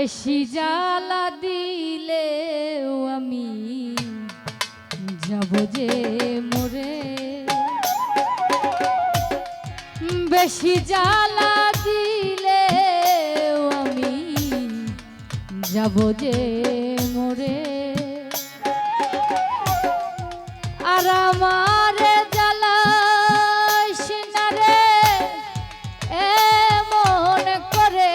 বেশি জ্বালা দিলেও আমি যাব যে মরে, বেশি জ্বালা দিলেও আমি যাব যে মরে। আর আমার জ্বালাইস না রে এমন করে,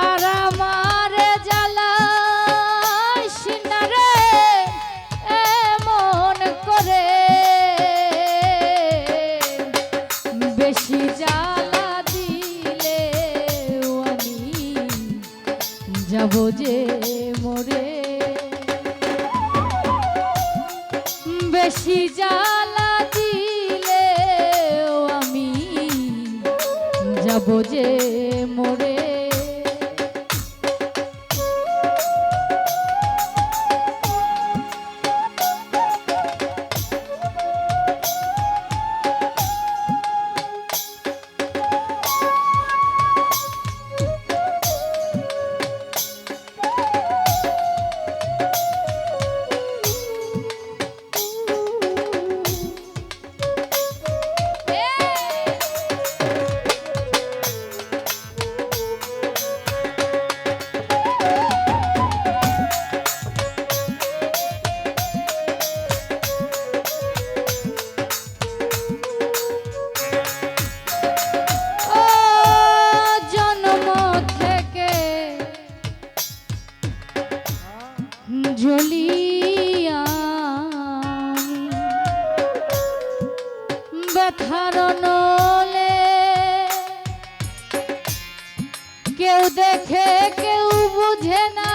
আর আমার জ্বালাইস না রে এমন করে, বেশি জ্বালা দিলেও আমি যাব যে মরে, বেশি জ্বালা দিলেও আমি যাব যে মরে। জ্বলিয়া ব্যথার নলে, কেউ দেখে কেউ বুঝে না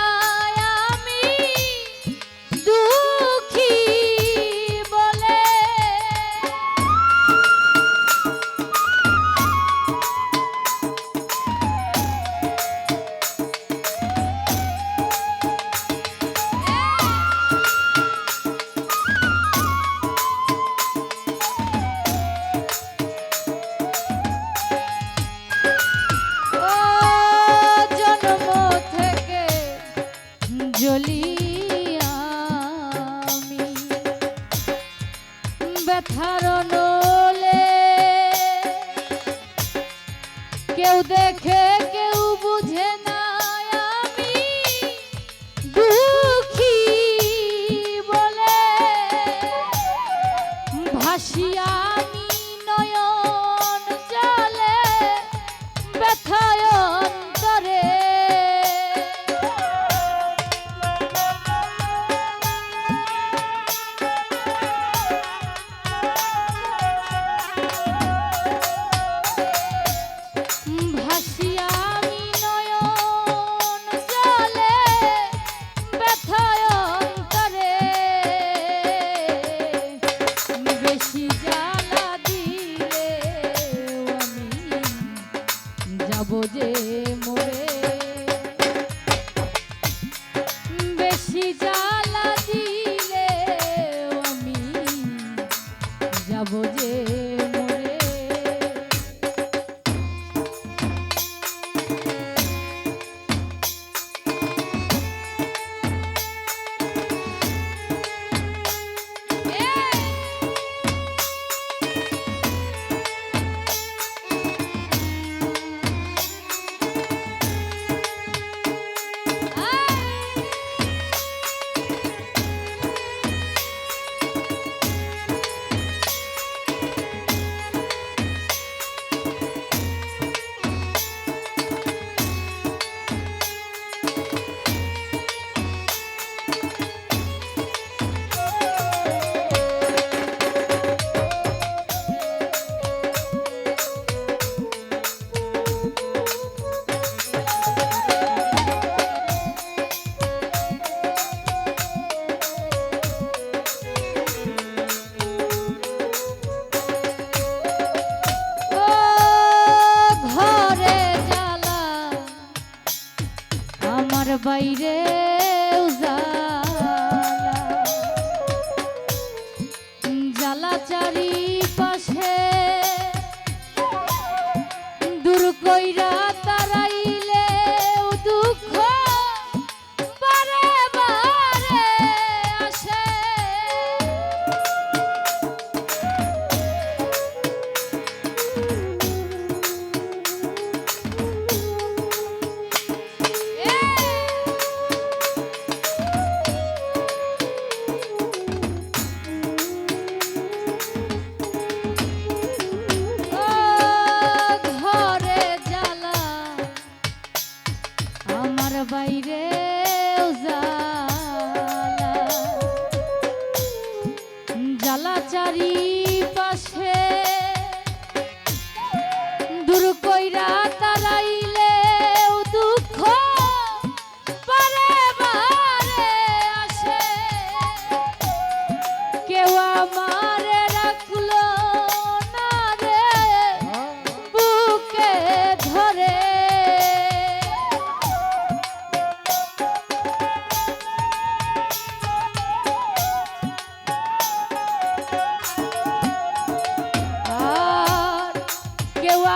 আমি দুঃখী বলে, জ্বলিয়া আমি ব্যথার নলে, কেউ দেখে কেউ বুঝে না আমি দুঃখী বলে, ভাসিয়া আমি নয়ন জলে ব্যথায় অন্তরে, যাব যে মরে, বেশি জ্বালা দিলেও আমি যাব যে মরে। জ্বালা চারি পাশে দূর কইরা তারাইলে দুঃখ বারে বারে আসে। বাইরে জ্বালা চারি পাশে দূর কইরা তারাইলে দুঃখ বারে বারে আসে। কেউ আমারে রাখলো না রে বুকে ধরে।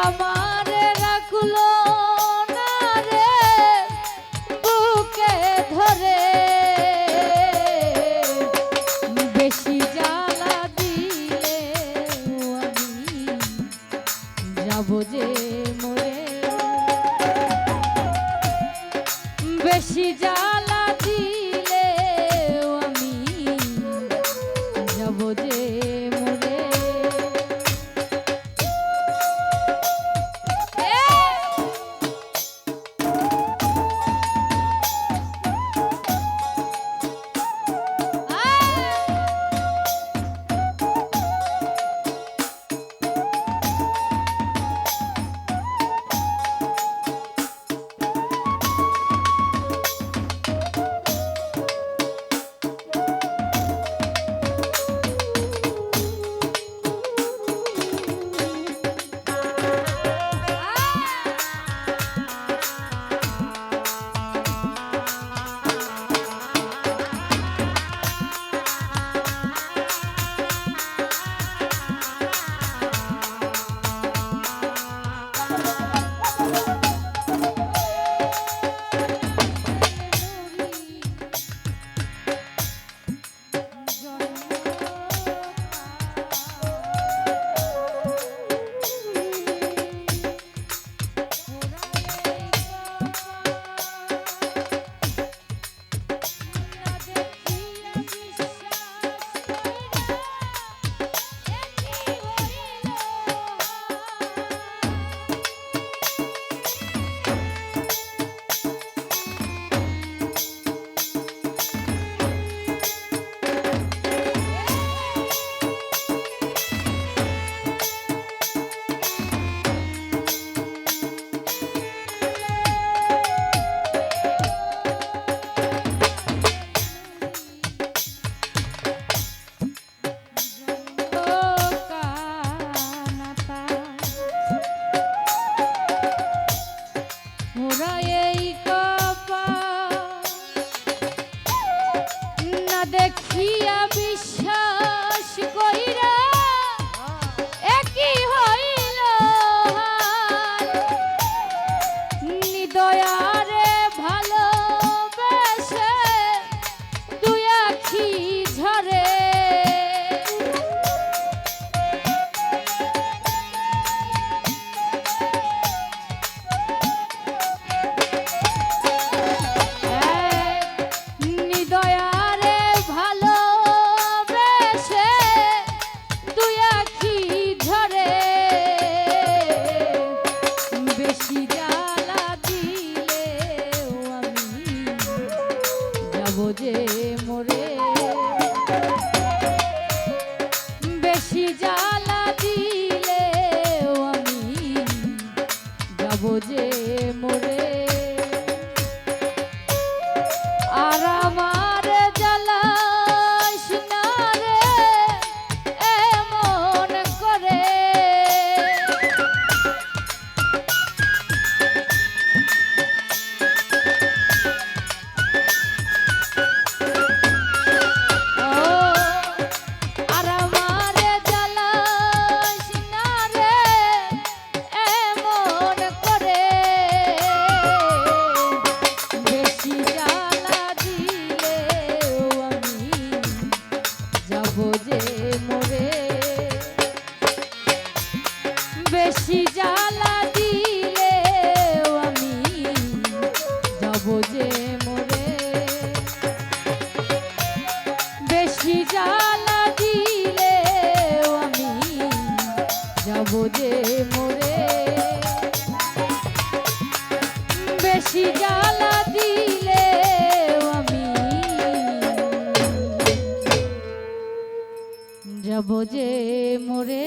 আমারে রাখলো না রে বুকে ধরে। বেশি জ্বালা দিলে আমি যাব যে মরে। বেশি জ্বালা দিলে আমি যাব যে মরে। মোরে বেশি জ্বালা দিলে আমি যাব যে মোরে বেশি জ্বালা দিলে আমি যাব যে মোরে বেশি জ্বালা দিলে আমি যাব যে মোরে।